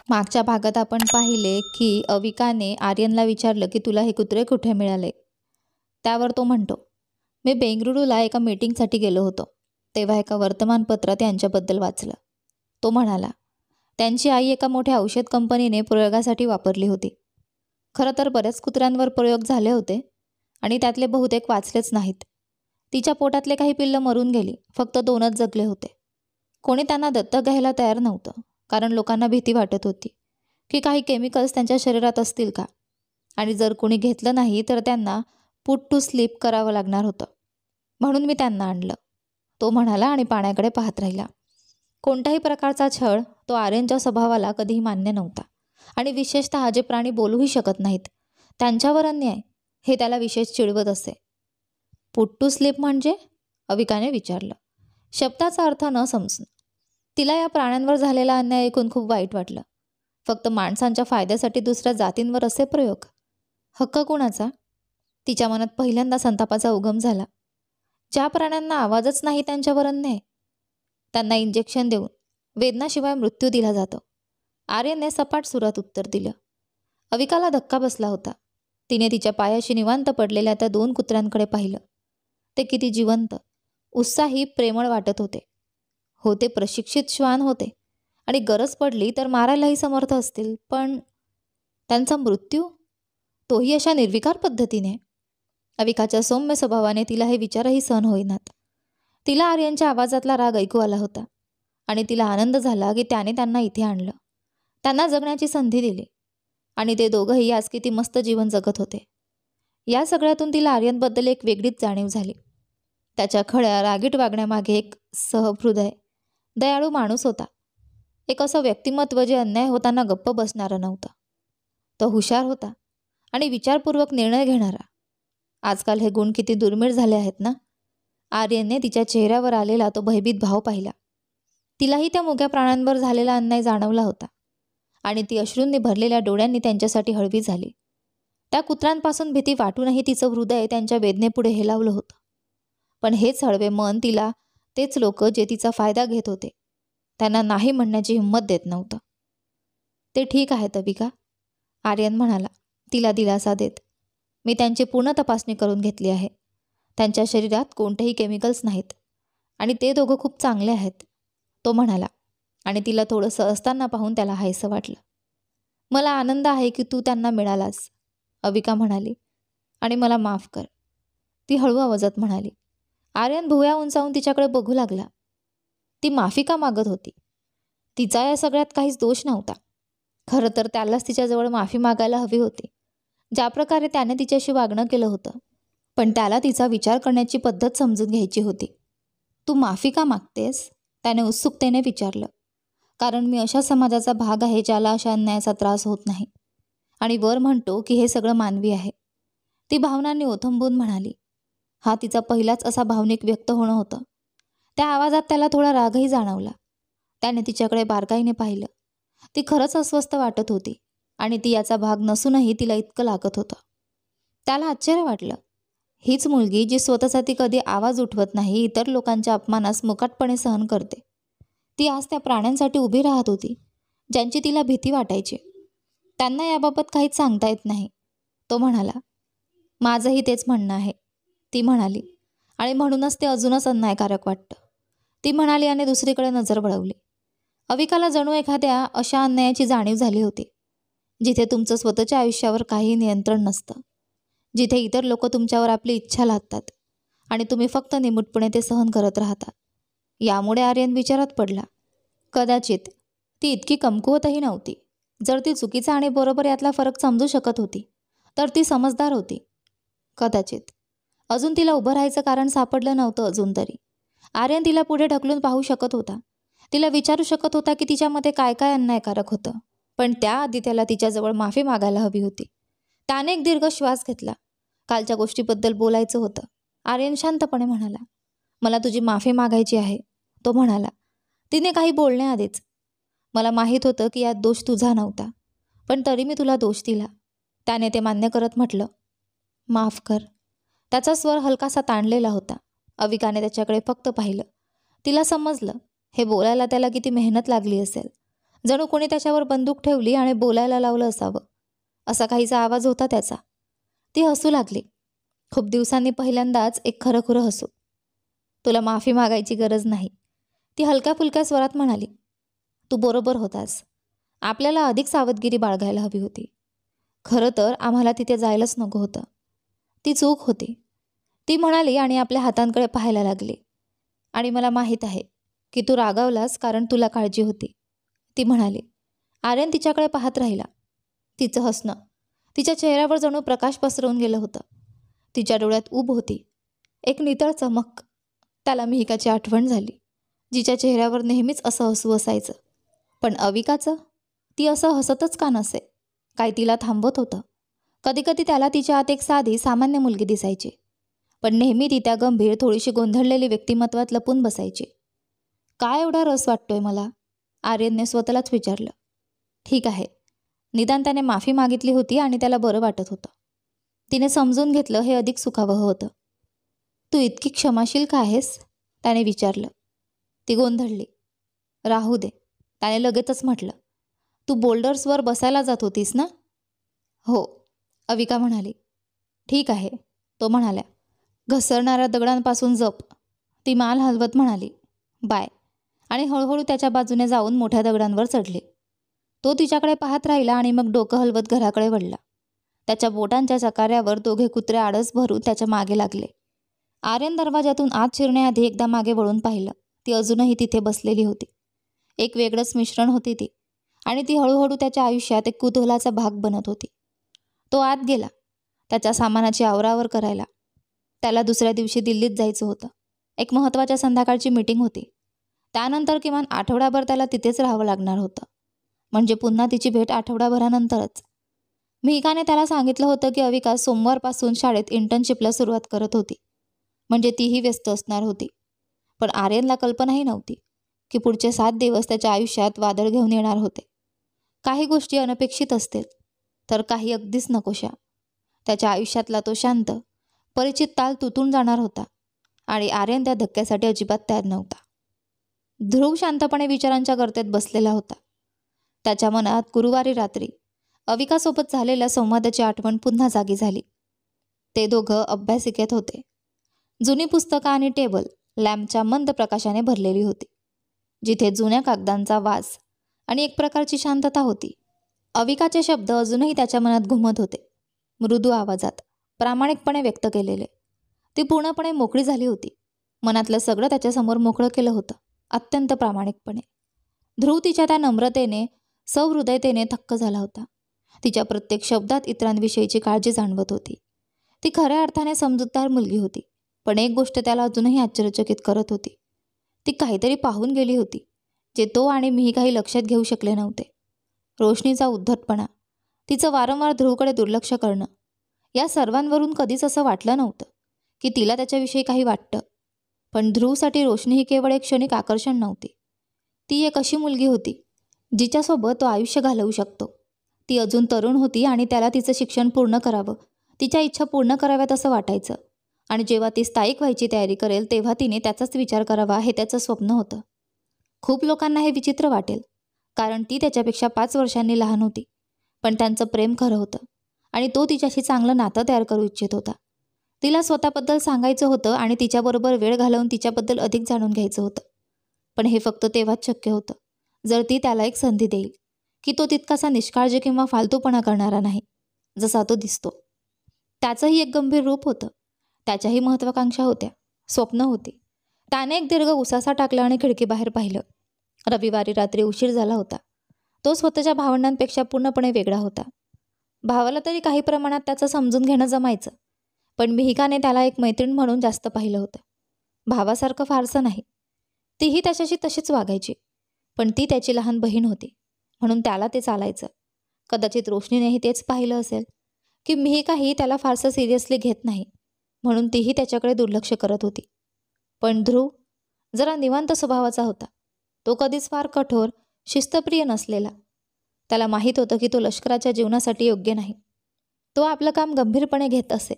मागच्या भागात आपण पाहिले की अविकाने आर्यनला विचारलं की तुला हे कुत्रे कुठे मिळाले. त्यावर तो म्हणतो, मी बेंगळुरूला एका मीटिंगसाठी गेलो होतो, तेव्हा एका वर्तमानपत्रात यांच्याबद्दल वाचलं. तो म्हणाला, त्यांची आई एका मोठ्या औषध कंपनीने प्रयोगासाठी वापरली होती. खरं तर बऱ्याच कुत्र्यांवर प्रयोग झाले होते आणि त्यातले बहुतेक वाचलेच नाहीत. तिच्या पोटातले काही पिल्लं मरून गेली, फक्त 2च जगले होते. कोणी त्यांना दत्तक घ्यायला तयार नव्हतं, कारण लोकांना भीती वाटत होती की काही केमिकल्स त्यांच्या शरीरात असतील का, आणि जर कोणी घेतलं नाही तर त्यांना पुट टू स्लीप करावं लागणार होतं. म्हणून मी त्यांना आणलं, तो म्हणाला आणि पाण्याकडे पाहत राहिला. कोणत्याही प्रकारचा छळ तो आर्यनच्या स्वभावाला कधीही मान्य नव्हता, आणि विशेषतः जे प्राणी बोलूही शकत नाहीत त्यांच्यावर अन्याय हे त्याला विशेष चिडवत असे. पुट टू स्लीप म्हणजे? अविकाने विचारलं, शब्दाचा अर्थ न समजून. तिला या प्राण्यांवर झालेला अन्याय ऐकून खूप वाईट वाटलं. फक्त माणसांच्या फायद्यासाठी दुसऱ्या जातींवर असे प्रयोग, हक्क कुणाचा? तिच्या मनात पहिल्यांदा संतापाचा उगम झाला. ज्या प्राण्यांना आवाजच नाही त्यांच्यावर अन्याय. त्यांना इंजेक्शन देऊन वेदनाशिवाय मृत्यू दिला जातो. आर्यनने सपाट सुरात उत्तर दिलं. अविकाला धक्का बसला होता. तिने तिच्या पायाशी निवांत पडलेल्या त्या 2 कुत्र्यांकडे पाहिलं. ते किती जिवंत, उत्साही, प्रेमळ वाटत होते. ते प्रशिक्षित श्वान होते आणि गरज पडली तर मारायलाही समर्थ असतील, पण त्यांचा मृत्यू, तोही अशा निर्विकार पद्धतीने. अविकाच्या सौम्य स्वभावाने तिला हे विचारही सहन होईनात. तिला आर्यनच्या आवाजातला राग ऐकू आला होता आणि तिला आनंद झाला की त्याने त्यांना इथे आणलं, त्यांना जगण्याची संधी दिली, आणि ते दोघंही आज किती मस्त जीवन जगत होते. या सगळ्यातून तिला आर्यनबद्दल एक वेगळीच जाणीव झाली. त्याच्या खड्या रागीट वागण्यामागे एक सहृदय, दयाळू माणूस होता. एक असं व्यक्तिमत्व जे अन्याय होताना गप्प बसणारं नव्हतं. तो हुशार होता आणि विचारपूर्वक निर्णय घेणारा. आजकाल हे गुण किती दुर्मिळ झाले आहेत ना. आर्यनने तिच्या चेहऱ्यावर आलेला तो भयभीत भाव पाहिला. तिलाही त्या मुक्या प्राण्यांवर झालेला अन्याय जाणवला होता आणि ती अश्रूंनी भरलेल्या डोळ्यांनी त्यांच्यासाठी हळवी झाली. त्या कुत्र्यांपासून भीती वाटूनही तिचं हृदय त्यांच्या वेदनेपुढे हेलावलं होतं. पण हेच हळवे मन तिला तेच लोक जे तिचा फायदा घेत होते त्यांना नाही म्हणण्याची हिंमत देत नव्हतं. ते ठीक आहेत अविका, आर्यन म्हणाला तिला दिलासा देत. मी त्यांची पूर्ण तपासणी करून घेतली आहे. त्यांच्या शरीरात कोणतेही केमिकल्स नाहीत आणि ते दोघं खूप चांगले आहेत, तो म्हणाला, आणि तिला थोडंसं असताना पाहून त्याला हायसं वाटलं. मला आनंद आहे की तू त्यांना मिळालास, अविका म्हणाली, आणि मला माफ कर, ती हळू आवाजात म्हणाली. आर्यन भुवया उंचावून तिच्याकडे बघू लागला. ती माफी का मागत होती? तिचा या सगळ्यात काहीच दोष नव्हता. खरं तर त्यालाच तिच्याजवळ माफी मागायला हवी होती, ज्या प्रकारे त्याने तिच्याशी वागणं केलं होतं. पण त्याला तिचा विचार करण्याची पद्धत समजून घ्यायची होती. तू माफी का मागतेस? त्याने उत्सुकतेने विचारलं. कारण मी अशा समाजाचा भाग आहे ज्याला अशा अन्यायाचा त्रास होत नाही, आणि वर म्हणतो की हे सगळं मानवी आहे, ती भावनांनी ओथंबून म्हणाली. हा तिचा पहिलाच असा भावनिक व्यक्त होणं होतं. त्या आवाजात त्याला थोडा रागही जाणवला. त्याने तिच्याकडे बारकाईने पाहिलं. ती खरंच अस्वस्थ वाटत होती आणि ती याचा भाग नसूनही तिला इतकं लागत होतं. त्याला आश्चर्य वाटलं. हीच मुलगी जी स्वतःसाठी कधी आवाज उठवत नाही, इतर लोकांच्या अपमानास मुकाटपणे सहन करते, ती आज त्या प्राण्यांसाठी उभी राहत होती ज्यांची तिला भीती वाटायची. त्यांना याबाबत काहीच सांगता येत नाही, तो म्हणाला. माझंही तेच म्हणणं आहे, ती म्हणाली, आणि म्हणूनच ते अजूनच अन्यायकारक वाटतं, ती म्हणाली आणि दुसरीकडे नजर वळवली. अविकाला जणू एखाद्या अशा अन्यायाची जाणीव झाली होती जिथे तुमचं स्वतःच्या आयुष्यावर काही नियंत्रण नसतं, जिथे इतर लोक तुमच्यावर आपली इच्छा लादतात आणि तुम्ही फक्त निमूटपणे ते सहन करत राहता. यामुळे आर्यन विचारात पडला. कदाचित ती इतकी कमकुवतही नव्हती. जर ती चुकीचा आणि बरोबर यातला फरक समजू शकत होती तर ती समजदार होती. कदाचित अजून तिला उभं राहायचं कारण सापडलं नव्हतं. अजून तरी आर्यन तिला पुढे ढकलून पाहू शकत होता. तिला विचारू शकत होता की तिच्यामध्ये काय काय अन्यायकारक होतं, पण त्याआधी त्याला तिच्याजवळ माफी मागायला हवी होती. त्याने एक दीर्घ श्वास घेतला. कालच्या गोष्टीबद्दल बोलायचं होतं, आर्यन शांतपणे म्हणाला. मला तुझी माफी मागायची आहे, तो म्हणाला. तिने काही बोलण्याआधीच. मला माहीत होतं की यात दोष तुझा नव्हता, पण तरी मी तुला दोष दिला, त्याने ते मान्य करत म्हटलं. माफ कर. त्याचा स्वर हलकासा ताणलेला होता. अविकाने त्याच्याकडे फक्त पाहिलं. तिला समजलं हे बोलायला त्याला किती मेहनत लागली असेल. जणू कोणी त्याच्यावर बंदूक ठेवली आणि बोलायला लावलं असावं, असा काहीसा आवाज होता त्याचा. ती हसू लागली. खूप दिवसांनी पहिल्यांदाच एक खरंखुरं हसू. तुला माफी मागायची गरज नाही, ती हलक्या फुलक्या स्वरात म्हणाली. तू बरोबर होतास. आपल्याला अधिक सावधगिरी बाळगायला हवी होती. खरं तर आम्हाला तिथे जायलाच नको होतं. ती चूक होती, ती म्हणाली आणि आपल्या हातांकडे पाहायला लागली. आणि मला माहीत आहे की तू रागावलास कारण तुला काळजी होती, ती म्हणाली. आर्यन तिच्याकडे पाहत राहिला. तिचं हसणं तिच्या चेहऱ्यावर जणू प्रकाश पसरवून गेलं होतं. तिच्या डोळ्यात ऊब होती, एक नितळ चमक. त्याला मिहिकाची आठवण झाली, जिच्या चेहऱ्यावर नेहमीच असं हसू असायचं. पण अविकाचं? ती असं हसतच का नसे? काय तिला थांबवत होतं? कधीकधी त्याला तिच्या आत एक साधी सामान्य मुलगी दिसायची, पण नेहमी ती त्या गंभीर, थोडीशी गोंधळलेली व्यक्तिमत्वात लपून बसायची. काय एवढा रस वाटतोय मला? आर्यनने स्वतःलाच विचारलं. ठीक आहे, निदान त्याने माफी मागितली होती आणि त्याला बरं वाटत होतं. तिने समजून घेतलं हे अधिक सुखावह होतं. तू इतकी क्षमाशील का आहेस? त्याने विचारलं. ती गोंधळली. राहू दे, त्याने लगेचच म्हटलं. तू बोल्डर्सवर बसायला जात होतीस ना? हो, अविका म्हणाली. ठीक आहे, तो म्हणाल्या. घसरणाऱ्या दगडांपासून जप, ती मान हलवत म्हणाली. बाय. आणि हळूहळू त्याच्या बाजूने जाऊन मोठ्या दगडांवर चढली. तो तिच्याकडे पाहत राहिला आणि मग डोकं हलवत घराकडे वळला. त्याच्या बोटांच्या चकाऱ्यावर दोघे कुत्रे आडस भरून त्याच्या मागे लागले. आर्यन दरवाजातून आत शिरण्याआधी एकदा मागे वळून पाहिलं. ती अजूनही तिथे बसलेली होती. एक वेगळंच मिश्रण होती ती, आणि ती हळूहळू त्याच्या आयुष्यात एक कुतूहलाचा भाग बनत होती. तो आत गेला, त्याच्या सामानाची आवरावर करायला. त्याला दुसऱ्या दिवशी दिल्लीत जायचं होतं. एक महत्त्वाच्या संध्याकाळची मीटिंग होती. त्यानंतर किमान आठवडाभर त्याला तिथेच राहावं लागणार होतं. म्हणजे पुन्हा तिची भेट आठवडाभरानंतरच. मिहिकाने त्याला सांगितलं होतं की अविका सोमवारपासून शाळेत इंटर्नशिपला सुरुवात करत होती. म्हणजे तीही व्यस्त असणार होती. पण आर्यनला कल्पनाही नव्हती की पुढचे 7 दिवस त्याच्या आयुष्यात वादळ घेऊन येणार होते. काही गोष्टी अनपेक्षित असतील, तर काही अगदीच नकोशा. त्याच्या आयुष्यातला तो शांत, परिचित ताल तुटून जाणार होता, आणि आर्यन त्या धक्क्यासाठी अजिबात तयार नव्हता. ध्रुव शांतपणे विचारांच्या गर्तेत बसलेला होता. त्याच्या मनात गुरुवारी रात्री अविकासोबत झालेल्या संवादाची आठवण पुन्हा जागी झाली. ते दोघं अभ्यासिकेत होते. जुनी पुस्तकं आणि टेबल लॅम्पच्या मंद प्रकाशाने भरलेली होती, जिथे जुन्या कागदांचा वास आणि एक प्रकारची शांतता होती. अविकाचे शब्द अजूनही त्याच्या मनात घुमत होते, मृदू आवाजात, प्रामाणिकपणे व्यक्त केलेले. ती पूर्णपणे मोकळी झाली होती. मनातलं सगळं त्याच्यासमोर मोकळं केलं होतं, अत्यंत प्रामाणिकपणे. ध्रुव तिच्या त्या नम्रतेने, सहृदयतेने थक्क झाला होता. तिच्या प्रत्येक शब्दात इतरांविषयीची काळजी जाणवत होती. ती खऱ्या अर्थाने समजूतदार मुलगी होती. पण एक गोष्ट त्याला अजूनही आश्चर्यचकित करत होती. ती काहीतरी पाहून गेली होती, जे तो आणि मीही काही लक्षात घेऊ शकले नव्हते. रोशनीचा उद्धटपणा, तिचं वारंवार ध्रुवकडे दुर्लक्ष करणं, या सर्वांवरून कधीच असं वाटलं नव्हतं की तिला त्याच्याविषयी काही वाटतं. पण ध्रुवसाठी रोशनी ही केवळ एक क्षणिक आकर्षण नव्हती. ती एक अशी मुलगी होती जिच्यासोबत तो आयुष्य घालवू शकतो. ती अजून तरुण होती आणि त्याला तिचं शिक्षण पूर्ण करावं, तिच्या इच्छा पूर्ण कराव्यात असं वाटायचं. आणि जेव्हा ती स्थायिक व्हायची तयारी करेल तेव्हा तिने त्याचाच विचार करावा हे त्याचं स्वप्न होतं. खूप लोकांना हे विचित्र वाटेल, कारण ती त्याच्यापेक्षा 5 वर्षांनी लहान होती. पण त्यांचं प्रेम खरं होतं आणि तो तिच्याशी चांगलं नातं तयार करू इच्छित होता. तिला स्वतःबद्दल सांगायचं होतं आणि तिच्याबरोबर वेळ घालवून तिच्याबद्दल अधिक जाणून घ्यायचं होतं. पण हे फक्त तेव्हाच शक्य होतं जर ती त्याला एक संधी देईल की तो तितकासा निष्काळजी किंवा फालतूपणा करणारा नाही जसा तो दिसतो. त्याचंही एक गंभीर रूप होतं. त्याच्याही महत्त्वाकांक्षा होत्या, स्वप्न होती. त्याने एक दीर्घ उसासा टाकला आणि खिडकीबाहेर पाहिलं. रविवारी रात्री उशीर झाला होता. तो स्वतःच्या भावंडांपेक्षा पूर्णपणे वेगळा होता. भावाला तरी काही प्रमाणात त्याचं समजून घेणं जमायचं, पण मिहिकाने त्याला एक मैत्रीण म्हणून जास्त पाहिलं होतं. भावासारखं फारसं नाही. तीही त्याच्याशी तशीच वागायची, पण ती त्याची लहान बहीण होती म्हणून त्याला ते चालायचं. कदाचित रोशनीनेही तेच पाहिलं असेल की मिहिकाही त्याला फारसं सिरियसली घेत नाही, म्हणून तीही त्याच्याकडे दुर्लक्ष करत होती. पण ध्रुव जरा निवांत स्वभावाचा होता. तो कधीच फार कठोर, शिस्तप्रिय नसलेला. त्याला माहीत होतं की तो लष्कराच्या जीवनासाठी योग्य नाही. तो आपलं काम गंभीरपणे घेत असे,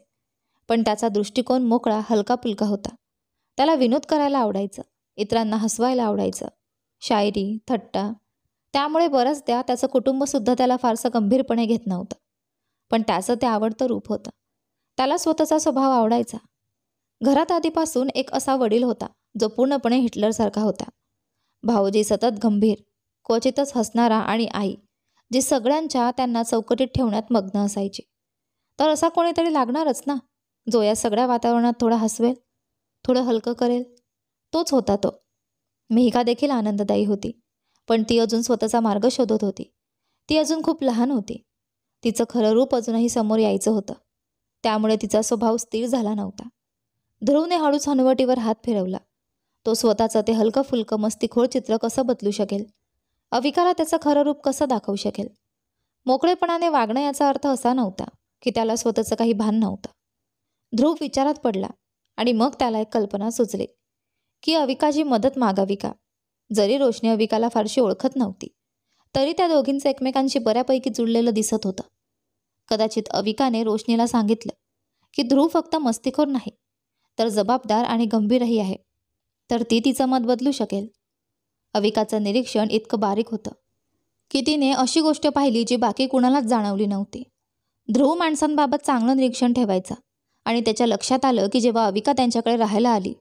पण त्याचा दृष्टिकोन मोकळा, हलकापुलका होता. त्याला विनोद करायला आवडायचं, इतरांना हसवायला आवडायचं. शायरी, थट्टा, त्यामुळे बऱ्याचदा त्याचं कुटुंबसुद्धा त्याला फारसं गंभीरपणे घेत नव्हतं. पण त्याचं ते आवडतं रूप होतं. त्याला स्वतःचा स्वभाव आवडायचा. घरात आधीपासून एक असा वडील होता जो पूर्णपणे हिटलरसारखा होता. भाऊजी सतत गंभीर, क्वचितच हसणारा आणि आई जी सगळ्यांच्या त्यांना चौकटीत ठेवण्यात मग्न असायची. तर असा कोणीतरी लागणारच ना, जो या सगळ्या वातावरणात थोडा हसवेल, थोडं हलकं करेल. तोच होता तो. मिहिका देखील आनंददायी होती, पण ती अजून स्वतःचा मार्ग शोधत होती. ती अजून खूप लहान होती. तिचं खरं रूप अजूनही समोर यायचं होतं. त्यामुळे तिचा स्वभाव स्थिर झाला नव्हता. ध्रुवने हळूच हनुवटीवर हात फिरवला. तो स्वतःचं ते हलकं फुलकं मस्तीखोर चित्र कसं बदलू शकेल, अविकाला त्याचं खरं रूप कसं दाखवू शकेल. मोकळेपणाने वागणं याचा अर्थ असा नव्हता की त्याला स्वतःचं काही भान नव्हतं. ध्रुव विचारात पडला आणि मग त्याला एक कल्पना सुचली की अविकाची मदत मागावी का. जरी रोशनी अविकाला फारशी ओळखत नव्हती, तरी त्या दोघींचं एकमेकांशी बऱ्यापैकी जुळलेलं दिसत होतं. कदाचित अविकाने रोशनीला सांगितलं की ध्रुव फक्त मस्तीखोर नाही, तर जबाबदार आणि गंभीरही आहे, तर ती तिचं मत बदलू शकेल. अविकाचं निरीक्षण इतकं बारीक होतं की तिने अशी गोष्ट पाहिली जी बाकी कुणालाच जाणवली नव्हती. ध्रुव माणसांबाबत चांगलं निरीक्षण ठेवायचा आणि त्याच्या लक्षात आलं की जेव्हा अविका त्यांच्याकडे राहायला आली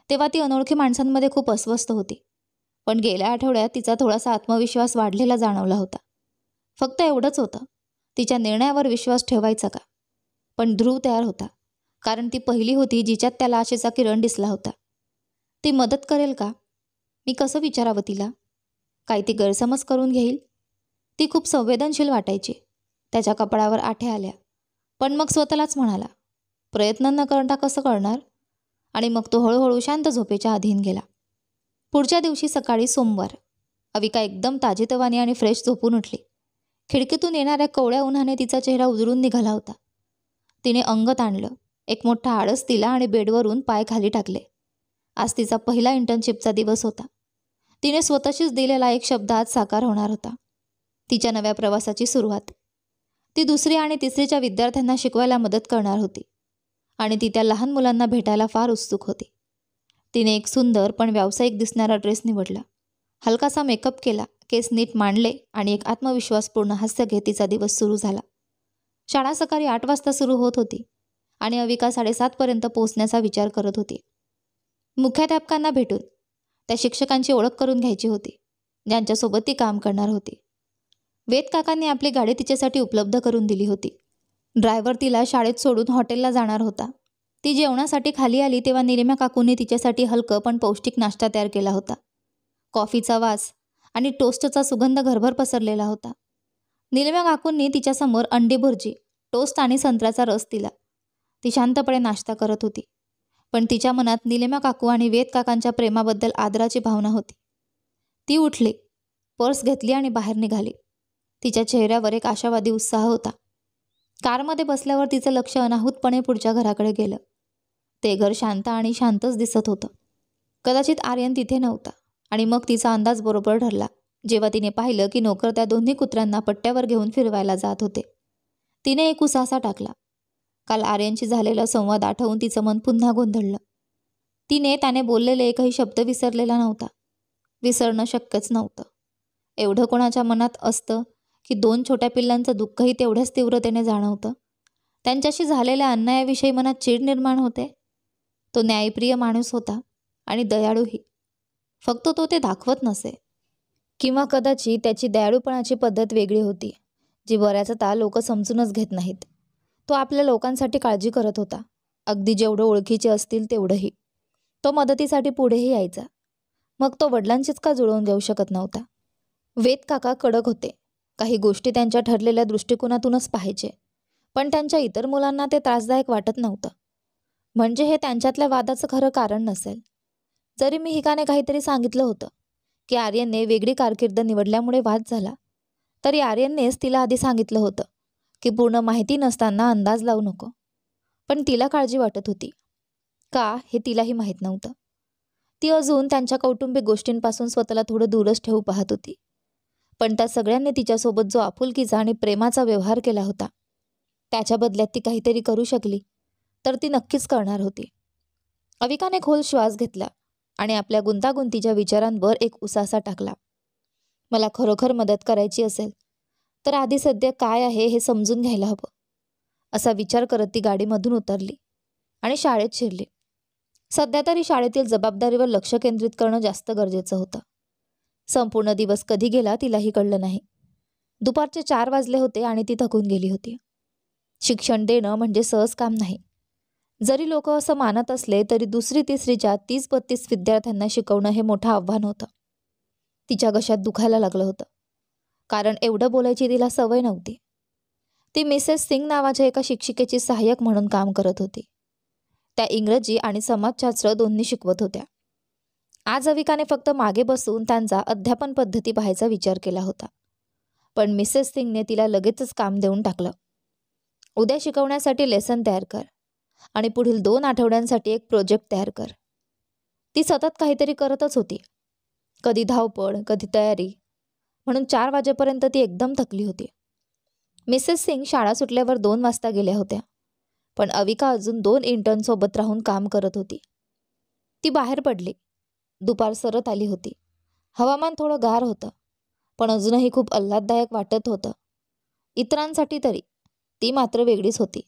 तेव्हा ती अनोळखी माणसांमध्ये खूप अस्वस्थ होती. पण गेल्या आठवड्यात तिचा थोडासा आत्मविश्वास वाढलेला जाणवला होता. फक्त एवढंच होतं, तिच्या निर्णयावर विश्वास ठेवायचा का. पण ध्रुव तयार होता, कारण ती पहिली होती जिच्यात त्याला आशेचा किरण दिसला होता. ती मदत करेल का? मी कसं विचारावं तिला? काही ती गैरसमज करून घेईल? ती खूप संवेदनशील वाटायची. त्याच्या कपाळावर आठ्या आल्या. पण मग स्वतःलाच म्हणाला, प्रयत्न न करता कसं करणार. आणि मग तो हळूहळू शांत झोपेच्या अधीन गेला. पुढच्या दिवशी सकाळी सोमवार, अविका एकदम ताजीतवानी आणि फ्रेश झोपून उठली. खिडकीतून येणाऱ्या कोवळ्या उन्हाने तिचा चेहरा उजळून निघाला होता. तिने अंग ताणलं, एक मोठा आळस दिला आणि बेडवरून पाय खाली टाकले. आज तिचा पहिला इंटर्नशिपचा दिवस होता. तिने स्वतःशीच दिलेला एक शब्द आज साकार होणार होता. तिच्या नव्या प्रवासाची सुरुवात. ती दुसरी आणि तिसरीच्या विद्यार्थ्यांना शिकवायला मदत करणार होती आणि ती त्या लहान मुलांना भेटायला फार उत्सुक होती. तिने एक सुंदर पण व्यावसायिक दिसणारा ड्रेस निवडला, हलकासा मेकअप केला, केस नीट मांडले आणि एक आत्मविश्वासपूर्ण हास्य घेत तिचा दिवस सुरू झाला. शाळा सकाळी 8 वाजता सुरू होत होती आणि अविका 7:30 पर्यंत पोहोचण्याचा विचार करत होती. मुख्याध्यापकांना भेटून त्या शिक्षकांची ओळख करून घ्यायची होती ज्यांच्यासोबत ती काम करणार होती. वेद काकांनी आपली गाडी तिच्यासाठी उपलब्ध करून दिली होती. ड्रायव्हर तिला शाळेत सोडून हॉटेलला जाणार होता. ती जेवणासाठी खाली आली तेव्हा निलिमा काकूंनी तिच्यासाठी हलकं पण पौष्टिक नाश्ता तयार केला होता. कॉफीचा वास आणि टोस्टचा सुगंध घरभर पसरलेला होता. निलिमा काकूंनी तिच्यासमोर अंडी भुर्जी, टोस्ट आणि संत्र्याचा रस दिला. ती शांतपणे नाश्ता करत होती, पण तिच्या मनात निलिमा काकू आणि वेद काकांच्या प्रेमाबद्दल आदराची भावना होती. ती उठली, पर्स घेतली आणि बाहेर निघाली. तिच्या चेहऱ्यावर एक आशावादी उत्साह होता. कारमध्ये बसल्यावर तिचं लक्ष अनाहूतपणे पुढच्या घराकडे गेलं. ते घर शांत आणि शांतच दिसत होतं. कदाचित आर्यन तिथे नव्हता आणि मग तिचा अंदाज बरोबर ठरला जेव्हा तिने पाहिलं की नोकर त्या दोन्ही कुत्र्यांना पट्ट्यावर घेऊन फिरवायला जात होते. तिने एक उसासा टाकला. काल आर्यनशी झालेला संवाद आठवून तिचं मन पुन्हा गोंधळलं. तिने त्याने बोललेले एकही शब्द विसरलेला नव्हता. विसरणं शक्यच नव्हतं. एवढं कोणाच्या मनात असतं की 2 छोट्या पिल्लांचं दुःखही तेवढ्याच तीव्रतेने जाणवतं. त्यांच्याशी झालेल्या अन्यायाविषयी मनात चीड निर्माण होते. तो न्यायप्रिय माणूस होता आणि दयाळूही. फक्त तो ते दाखवत नसे, किंवा कदाचित त्याची दयाळूपणाची पद्धत वेगळी होती जी बऱ्याचदा लोक समजूनच घेत नाहीत. तो आपल्या लोकांसाठी काळजी करत होता, अगदी जेवढं ओळखीचे असतील तेवढंही. तो मदतीसाठी पुढेही यायचा. मग तो वडिलांशीच का जुळवून घेऊ शकत नव्हता. वेद काका कडक होते. काही गोष्टी त्यांच्या ठरलेल्या दृष्टिकोनातूनच पाहायचे, पण त्यांच्या इतर मुलांना ते त्रासदायक वाटत नव्हतं. म्हणजे हे त्यांच्यातल्या वादाचं खरं कारण नसेल. जरी मिहिकाने काहीतरी सांगितलं होतं की आर्यनने वेगळी कारकीर्द निवडल्यामुळे वाद झाला, तरी आर्यननेच तिला आधी सांगितलं होतं की पूर्ण माहिती नसताना अंदाज लावू नको. पण तिला काळजी वाटत होती का हे तिलाही माहीत नव्हतं. ती अजून त्यांच्या कौटुंबिक गोष्टींपासून स्वतःला थोडं दूरच ठेवू पाहत होती. पण त्या सगळ्यांनी तिच्यासोबत जो आपुलकीचा आणि प्रेमाचा व्यवहार केला होता, त्याच्या बदल्यात ती काहीतरी करू शकली तर ती नक्कीच करणार होती. अविकाने खोल श्वास घेतला आणि आपल्या गुंतागुंतीच्या विचारांवर एक उसासा टाकला. मला खरोखर मदत करायची असेल तर आधी सध्या काय आहे हे समजून घ्यायला हवं, असा विचार करत ती गाडीमधून उतरली आणि शाळेत शिरली. सध्या तरी शाळेतील जबाबदारीवर लक्ष केंद्रित करणं जास्त गरजेचं होतं. संपूर्ण दिवस कधी गेला तिलाही कळलं नाही. दुपारचे 4 वाजले होते आणि ती थकून गेली होती. शिक्षण देणं म्हणजे सहज काम नाही. जरी लोक असं मानत असले तरी दुसरी तिसरीच्या 30-32 विद्यार्थ्यांना शिकवणं हे मोठं आव्हान होतं. तिच्या घशात दुखायला लागलं होतं, कारण एवढं बोलायची तिला सवय नव्हती. ती मिसेस सिंग नावाच्या एका शिक्षिकेची सहाय्यक म्हणून काम करत होती. त्या इंग्रजी आणि समाजशास्त्र दोन्ही शिकवत होत्या. आज अविकाने फक्त मागे बसून त्यांचा अध्यापन पद्धती पाहायचा विचार केला होता. पण मिसेस सिंगने तिला लगेचच काम देऊन टाकलं. उद्या शिकवण्यासाठी लेसन तयार कर आणि पुढील 2 आठवड्यांसाठी एक प्रोजेक्ट तयार कर. ती सतत काहीतरी करतच होती. कधी धावपळ, कधी तयारी, म्हणून 4 वाजेपर्यंत ती एकदम थकली होती. मिसेस सिंग शाळा सुटल्यावर 2 वाजता गेल्या होत्या, पण अविका अजून 2 इंटर्नसोबत राहून काम करत होती. ती बाहेर पडली. दुपार सरत आली होती. हवामान थोडं गार होतं, पण अजूनही खूप आल्हाददायक वाटत होतं. इतरांसाठी तरी ती मात्र वेगळीच होती.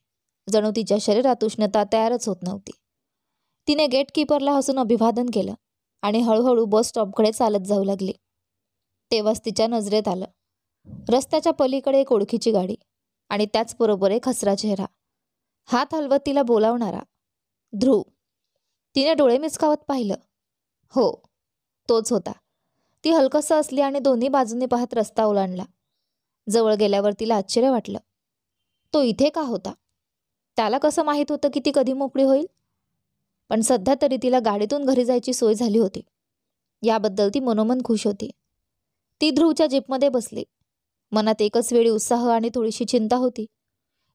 जणू तिच्या शरीरात उष्णता तयारच होत नव्हती. तिने गेटकीपरला हसून अभिवादन केलं आणि हळूहळू बस स्टॉपकडे चालत जाऊ लागली. तेव्हाच तिच्या नजरेत आलं रस्त्याच्या पलीकडे एक ओळखीची गाडी आणि त्याचबरोबर एक हसरा चेहरा. हात हलवत तिला बोलावणारा ध्रुव. तिने डोळे मिचकावत पाहिलं. हो, तोच होता. ती हलकसं असली आणि दोन्ही बाजूंनी पाहत रस्ता ओलांडला. जवळ गेल्यावर तिला आश्चर्य वाटलं. तो इथे का होता? त्याला कसं माहीत होतं की ती कधी मोकळी होईल? पण सध्या तरी तिला गाडीतून घरी जायची सोय झाली होती. याबद्दल ती मनोमन खुश होती. ती ध्रुवच्या जीपमध्ये बसली. मनात एकच वेळी उत्साह आणि थोडीशी चिंता होती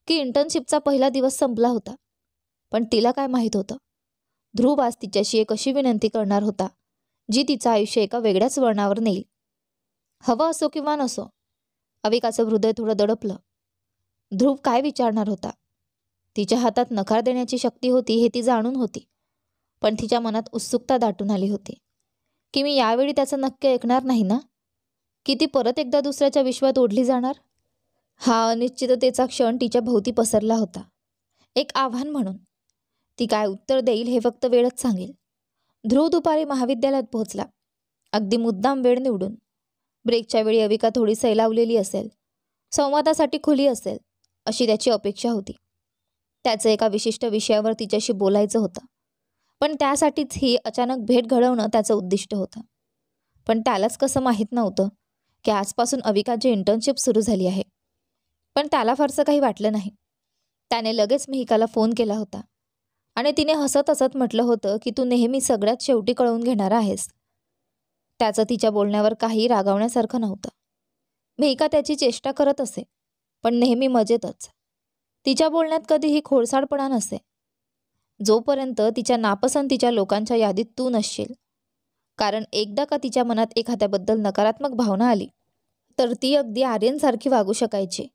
की इंटर्नशिपचा पहिला दिवस संपला होता. पण तिला काय माहीत होतं, ध्रुव आज तिच्याशी एक अशी विनंती करणार होता जी तिचं आयुष्य एका वेगळ्याच वळणावर नेईल. हवं असो किंवा नसो, अविकाचं हृदय थोडं दडपलं. ध्रुव काय विचारणार होता? तिच्या हातात नकार देण्याची शक्ती होती हे ती जाणून होती, पण तिच्या मनात उत्सुकता दाटून आली होती की मी यावेळी त्याचं नक्की ऐकणार नाही ना? की ती परत एकदा दुसऱ्याच्या विश्वात ओढली जाणार? हा अनिश्चिततेचा क्षण तिच्या भोवती पसरला होता. एक आव्हान म्हणून. ती काय उत्तर देईल हे फक्त वेळच सांगेल. ध्रुव दुपारी महाविद्यालयात पोहोचला. अगदी मुद्दाम वेळ निवडून. ब्रेकच्या वेळी अविका थोडी सैलावलेली असेल, संवादासाठी खुली असेल अशी त्याची अपेक्षा होती. त्याचं एका विशिष्ट विषयावर तिच्याशी बोलायचं होतं, पण त्यासाठीच ही अचानक भेट घडवणं त्याचं उद्दिष्ट होतं. पण त्यालाच कसं माहीत नव्हतं की आजपासून अविकाची इंटर्नशिप सुरू झाली आहे. पण त्याला फारसं काही वाटलं नाही. त्याने लगेच मिहिकाला फोन केला होता आणि तिने हसत हसत म्हटलं होतं की तू नेहमी सगळ्यात शेवटी कळवून घेणार आहेस. त्याचं तिच्या बोलण्यावर काही रागावण्यासारखं नव्हतं. मिहिका त्याची चेष्टा करत असे, पण नेहमी मजेतच. तिच्या बोलण्यात कधीही खोडसाळपणा नसे. जोपर्यंत तिच्या नापसंतीच्या लोकांच्या यादीत तू नसशील. कारण एकदा का तिच्या मनात एखाद्याबद्दल नकारात्मक भावना आली तर ती अगदी आर्यनसारखी वागू शकायची.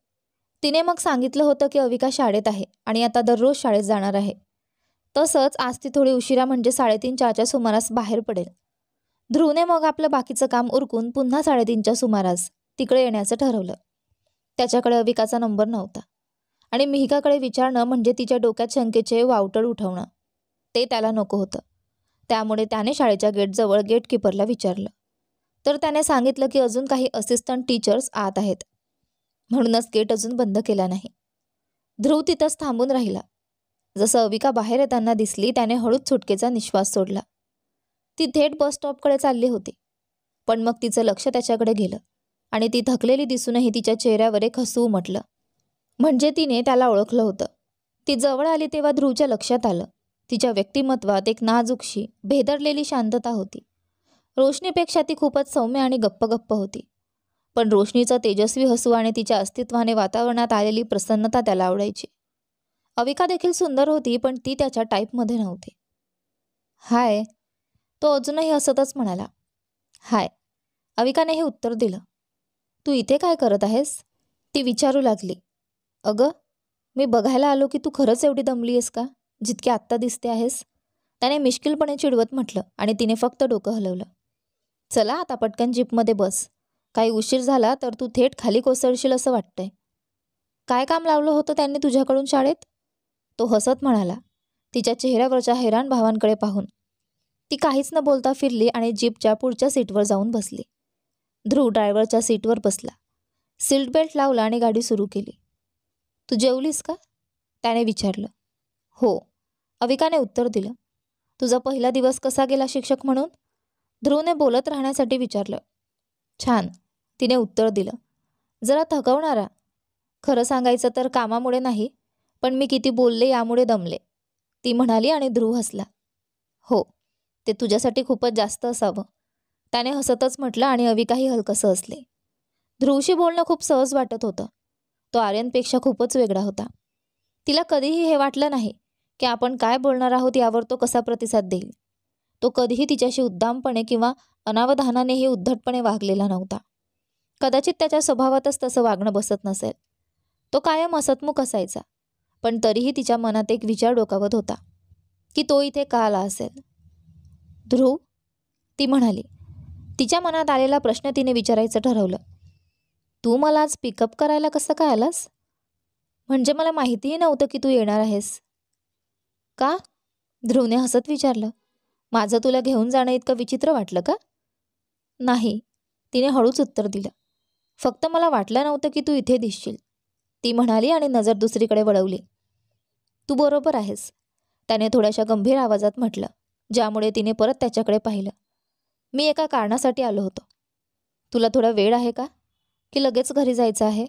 तिने मग सांगितलं होतं की अविका शाळेत आहे आणि आता दररोज शाळेत जाणार आहे. तसंच आज ती थोडी उशिरा म्हणजे 3:30-4च्या सुमारास बाहेर पडेल. ध्रुवने मग आपलं बाकीचं काम उरकून पुन्हा 3:30च्या सुमारास तिकडे येण्याचं ठरवलं. त्याच्याकडे अविकाचा नंबर नव्हता आणि मिहिकाकडे विचारणं म्हणजे तिच्या डोक्यात शंकेचे वावटळ उठवणं. ते त्याला नको होतं. त्यामुळे त्याने शाळेच्या गेटजवळ गेटकीपरला विचारलं, तर त्याने सांगितलं की अजून काही असिस्टंट टीचर्स आत आहेत, म्हणूनच गेट अजून बंद केला नाही. ध्रुव तिथंच थांबून राहिला. जसं अविका बाहेर येताना दिसली त्याने हळूच सुटकेचा निश्वास सोडला. ती थेट बस स्टॉपकडे चालली होती, पण मग तिचं लक्ष त्याच्याकडे गेलं आणि ती थकलेली दिसूनही तिच्या चेहऱ्यावर एक हसू उमटलं. म्हणजे तिने त्याला ओळखलं होतं. ती जवळ आली तेव्हा ध्रुवच्या लक्षात आलं तिच्या व्यक्तिमत्वात एक नाजूकशी भेदरलेली शांतता होती. रोशनीपेक्षा ती खूपच सौम्य आणि गप्प होती, पण रोशनीचं तेजस्वी हसू आणि तिच्या अस्तित्वाने वातावरणात आलेली प्रसन्नता त्याला आवडायची. अविका देखील सुंदर होती, पण ती त्याच्या टाईपमध्ये नव्हती. हाय, तो अजूनही हसतच म्हणाला. हाय, अविकाने हे उत्तर दिलं. तू इथे काय करत आहेस? ती विचारू लागली. अगं, मी बघायला आलो की तू खरंच एवढी दमली आहेस का, जितकी आत्ता दिसते आहेस? त्याने मिश्किलपणे चिडवत म्हटलं आणि तिने फक्त डोकं हलवलं. चला आता पटकन जीपमध्ये बस. काही उशीर झाला तर तू थेट खाली कोसळशील असं वाटतंय. काय काम लावलं होतं त्यांनी तुझ्याकडून शाळेत? तो हसत म्हणाला, तिच्या चेहऱ्यावरच्या हैराण भावांकडे पाहून. ती काहीच न बोलता फिरली आणि जीपच्या पुढच्या सीटवर जाऊन बसली. ध्रुव ड्रायव्हरच्या सीटवर बसला, सीट बेल्ट लावला आणि गाडी सुरू केली. तू जेवलीस का? त्याने विचारलं. हो, अविकाने उत्तर दिलं. तुझा पहिला दिवस कसा गेला शिक्षक म्हणून? ध्रुवने बोलत राहण्यासाठी विचारलं. छान, तिने उत्तर दिलं. जरा थकवणारा. खरं सांगायचं तर कामामुळे नाही, पण मी किती बोलले यामुळे दमले, ती म्हणाली आणि ध्रुव हसला. हो, ते तुझ्यासाठी खूपच जास्त असावं, त्याने हसतच म्हटलं आणि अविकाही हलकंसं हसले. ध्रुवशी बोलणं खूप सहज वाटत होतं. तो आर्यनपेक्षा खूपच वेगळा होता. तिला कधीही हे वाटलं नाही की आपण काय बोलणार आहोत यावर तो कसा प्रतिसाद देईल. तो कधीही तिच्याशी उद्दामपणे किंवा अनावधानानेही उद्धटपणे वागलेला नव्हता. कदाचित त्याच्या स्वभावातच तसं वागणं बसत नसेल. तो कायम हसतमुख असायचा, पण तरीही तिच्या मनात एक विचार डोकावत होता की तो इथे का आला असेल. ध्रुव, ती म्हणाली. तिच्या मनात आलेला प्रश्न तिने विचारायचं ठरवलं. तू मला आज पिकअप करायला कसं काय आलास? म्हणजे मला माहितीही नव्हतं की तू येणार आहेस. का? ध्रुवने हसत विचारलं. माझं तुला घेऊन जाणं इतकं विचित्र वाटलं का? नाही, तिने हळूच उत्तर दिलं. फक्त मला वाटलं नव्हतं की तू इथे दिसशील, ती म्हणाली आणि नजर दुसरीकडे वळवली. तू बरोबर आहेस, त्याने थोड्याशा गंभीर आवाजात म्हटलं, ज्यामुळे तिने परत त्याच्याकडे पाहिलं. मी एका कारणासाठी आलो होतो. तुला थोडा वेळ आहे का, की लगेच घरी जायचं आहे?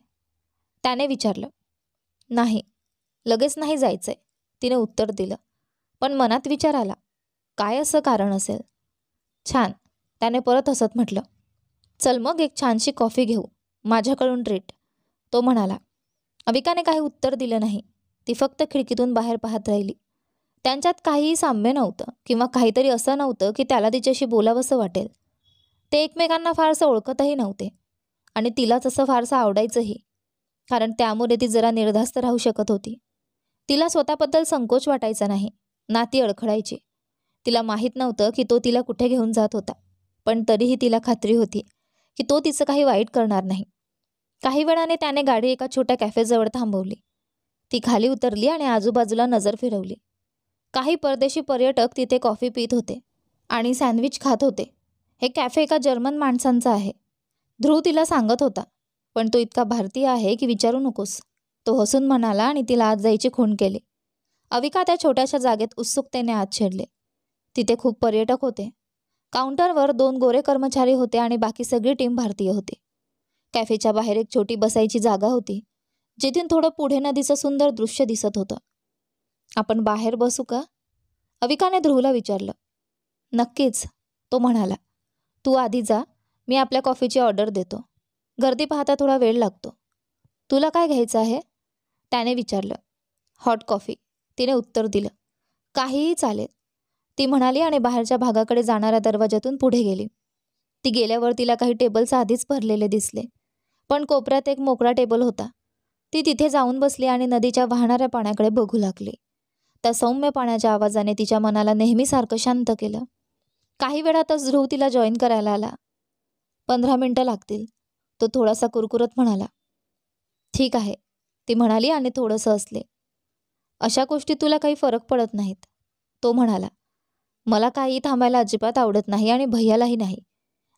त्याने विचारलं. नाही, लगेच नाही जायचंय, तिने उत्तर दिलं. पण मनात विचार आला, काय असं कारण असेल? छान, त्याने परत हसत म्हटलं. चल मग एक छानशी कॉफी घेऊ, माझ्याकडून ट्रीट, तो म्हणाला. अविकाने काही उत्तर दिलं नाही. ती फक्त खिडकीतून बाहेर पाहत राहिली. त्यांच्यात काहीही साम्य नव्हतं किंवा काहीतरी असं नव्हतं की त्याला तिच्याशी बोलावंसं वाटेल. ते एकमेकांना फारसं ओळखतही नव्हते आणि तिला तसं फारसं आवडायचंही, कारण त्यामुळे ती जरा निर्धास्त राहू शकत होती. तिला स्वतःबद्दल संकोच वाटायचा नाही, ना ती अडखळायची. तिला माहीत नव्हतं की तो तिला कुठे घेऊन जात होता, पण तरीही तिला खात्री होती की तो तिचं काही वाईट करणार नाही. काही वेळाने त्याने गाडी एका छोट्या कॅफेजवळ थांबवली. ती खाली उतरली आणि आजूबाजूला नजर फिरवली. काही परदेशी पर्यटक तिथे कॉफी पित होते आणि सँडविच खात होते. हे कॅफे एका जर्मन माणसांचं आहे, ध्रुव तिला सांगत होता. पण तो इतका भारतीय आहे की विचारू नकोस, तो हसून म्हणाला आणि तिला आत जायची खूण केली. अविका त्या छोट्याशा जागेत उत्सुकतेने आत शिरले. तिथे खूप पर्यटक होते. काउंटरवर 2 गोरे कर्मचारी होते आणि बाकी सगळी टीम भारतीय होती. कॅफेच्या बाहेर एक छोटी बसायची जागा होती, जिथून थोडं पुढे नदीचं सुंदर दृश्य दिसत होतं. आपण बाहेर बसू का? अविकाने ध्रुवला विचारलं. नक्कीच, तो म्हणाला. तू आधी जा, मी आपल्या कॉफीची ऑर्डर देतो. गर्दी पाहता थोडा वेळ लागतो. तुला काय घ्यायचं आहे? त्याने विचारलं. हॉट कॉफी, तिने उत्तर दिलं. काहीही चालेल, ती म्हणाली आणि बाहेरच्या भागाकडे जाणाऱ्या दरवाजातून पुढे गेली. ती गेल्यावर तिला काही टेबल्स आधीच भरलेले दिसले, पण कोपऱ्यात एक मोकळा टेबल होता. ती तिथे जाऊन बसली आणि नदीच्या वाहणाऱ्या पाण्याकडे बघू लागली. त्या सौम्य पाण्याच्या आवाजाने तिच्या मनाला नेहमीसारखं शांत केलं. काही वेळातच ध्रुव तिला जॉईन करायला आला. 15 मिनिटं लागतील, तो थोडासा कुरकुरत म्हणाला. ठीक आहे, ती म्हणाली आणि थोडंसं हसले. अशा गोष्टी तुला काही फरक पडत नाहीत, तो म्हणाला. मला काही थांबायला अजिबात आवडत नाही आणि भैयालाही नाही,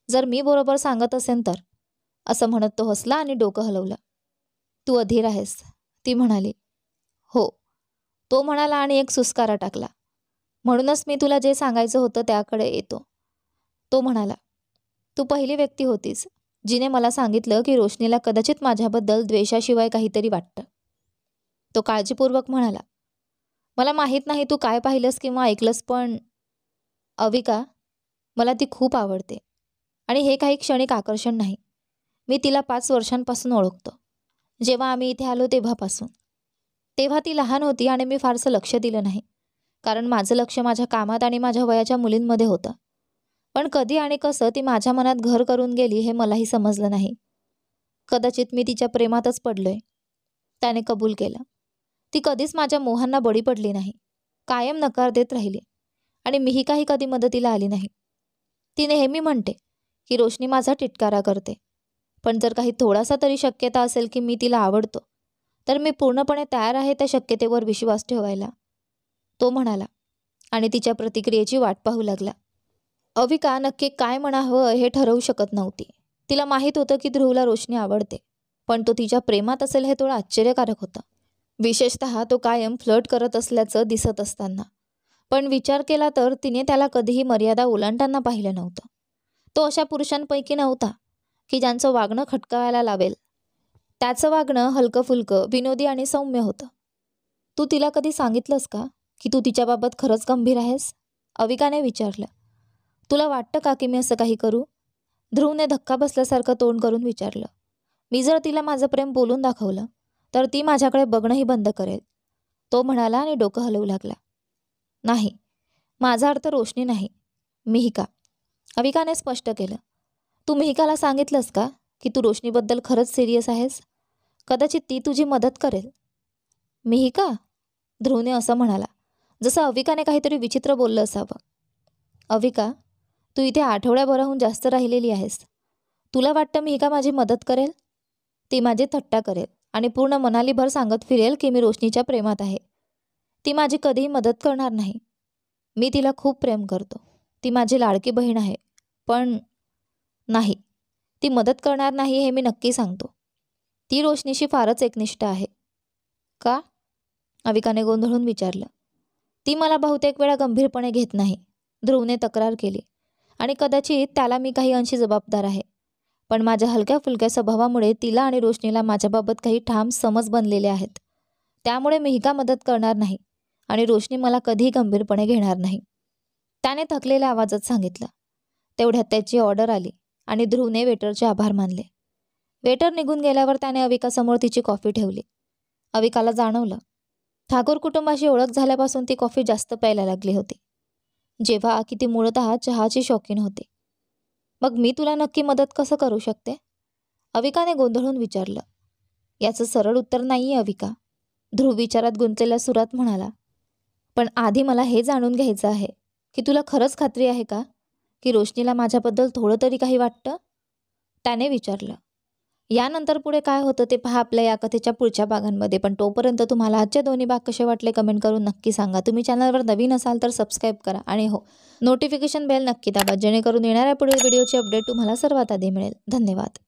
जर मी बरोबर सांगत असेन तर, असं म्हणत तो हसला आणि डोकं हलवलं. तू अधीर आहेस, ती म्हणाली. हो, तो म्हणाला आणि एक सुस्कारा टाकला. म्हणूनच मी तुला जे सांगायचं होतं त्याकडे येतो, तो म्हणाला. तू पहिली व्यक्ती होतीस जिने मला सांगितलं की रोशनीला कदाचित माझ्याबद्दल द्वेषाशिवाय काहीतरी वाटतं, तो काळजीपूर्वक म्हणाला. मला माहीत नाही तू काय पाहिलंस किंवा ऐकलंस, पण अविका, मला ती खूप आवडते आणि हे काही क्षणिक आकर्षण नाही. मी तिला 5 वर्षांपासून ओळखतो, जेव्हा आम्ही इथे आलो तेव्हापासून. तेव्हा ती लहान होती आणि मी फारसं लक्ष दिलं नाही, कारण माझं लक्ष माझ्या कामात आणि माझ्या वयाच्या मुलींमध्ये होतं. पण कधी आणि कसं ती माझ्या मनात घर करून गेली हे मलाही समजलं नाही. कदाचित मी तिच्या प्रेमातच पडलोय, त्याने कबूल केलं. ती कधीच माझ्या मोहांना बळी पडली नाही, कायम नकार देत राहिली आणि मीही काही कधी मदतीला आली नाही. ती नेहमी म्हणते की रोशनी माझा तिटकारा करते, पण जर काही थोडासा तरी शक्यता असेल की मी तिला आवडतो, तर मी पूर्णपणे तयार आहे त्या शक्यतेवर विश्वास ठेवायला, तो म्हणाला आणि तिच्या प्रतिक्रियेची वाट पाहू लागला. अविका नक्की काय म्हणावं हे ठरवू शकत नव्हती. तिला माहीत होतं की ध्रुवला रोशनी आवडते, पण तो तिच्या प्रेमात असेल हे थोडं आश्चर्यकारक होतं, विशेषतः तो कायम फ्लर्ट करत असल्याचं दिसत असताना. पण विचार केला तर तिने त्याला कधीही मर्यादा ओलांडताना पाहिलं नव्हतं. तो अशा पुरुषांपैकी नव्हता की ज्यांचं वागणं खटकावायला लावेल. त्याचं वागणं हलकं-फुलकं, विनोदी आणि सौम्य होतं. तू तिला कधी सांगितलंस का की तू तिच्याबाबत खरंच गंभीर आहेस? अविकाने विचारलं. तुला वाटतं का की मी असं काही करू? ध्रुवने धक्का बसल्यासारखं तोंड करून विचारलं. मी जर तिला माझं प्रेम बोलून दाखवलं तर ती माझ्याकडे बघणंही बंद करेल, तो म्हणाला आणि डोकं हलवू लागला. नाही, माझा अर्थ रोशनी नाही, मिहिका, अविकाने स्पष्ट केलं. तू मिहिकाला सांगितलंस का की तू रोशनीबद्दल खरंच सिरियस आहेस? कदाचित ती तुझी मदत करेल. मिहिका, ध्रुवने असं म्हणाला, जसं अविकाने काहीतरी विचित्र बोललं असावं. अविका, तू इथे आठवड्याभराहून जास्त राहिलेली आहेस. तुला वाटतं मिहिका माझी मदत करेल? ती माझी थट्टा करेल आणि पूर्ण मनालीभर सांगत फिरेल की मी रोशनीच्या प्रेमात आहे. ती माझी कधीही मदत करणार नाही. मी तिला खूप प्रेम करतो. ती माझी लाडकी बहीण आहे. पण नाही, ती मदत करणार नाही हे मी नक्की सांगतो. ती रोशनीशी फारच एकनिष्ठ आहे. का? अविकाने गोंधळून विचारलं. ती मला बहुतेक वेळा गंभीरपणे घेत नाही, ध्रुवने तक्रार केली. आणि कदाचित त्याला मी काही अंशी जबाबदार आहे. पण माझ्या हलक्या फुलक्या स्वभावामुळे तिला आणि रोशनीला माझ्याबाबत काही ठाम समज बनलेले आहेत. त्यामुळे मिहिका मदत करणार नाही आणि रोशनी मला कधीही गंभीरपणे घेणार नाही, त्याने थकलेल्या आवाजात सांगितलं. तेवढ्यात त्याची ऑर्डर आली आणि ध्रुवने वेटरचे आभार मानले. वेटर निघून गेल्यावर त्याने अविकासमोर तिची कॉफी ठेवली. अविकाला जाणवलं, ठाकूर कुटुंबाशी ओळख झाल्यापासून ती कॉफी जास्त प्यायला लागली होती, जेव्हा की ती मूळतः चहाची शौकीन होती. मग मी तुला नक्की मदत कसं करू शकते? अविकाने गोंधळून विचारलं. याचं सरळ उत्तर नाही आहे अविका, ध्रुव विचारात गुंतलेल्या सुरात म्हणाला. पण आधी मला हे जाणून घ्यायचं आहे की तुला खरंच खात्री आहे का की रोशनीला माझ्याबद्दल थोडं तरी काही वाटतं? त्याने विचारलं. यानंतर पुढे काय होतं ते पहा आपल्या या कथेच्या पुढच्या भागांमध्ये. पण तोपर्यंत तुम्हाला आजचे दोन्ही भाग कसे वाटले कमेंट करून नक्की सांगा. तुम्ही चॅनलवर नवीन असाल तर सबस्क्राईब करा आणि हो, नोटिफिकेशन बेल नक्की दाबा जेणेकरून येणाऱ्या पुढील व्हिडिओची अपडेट तुम्हाला सर्वात आधी मिळेल. धन्यवाद.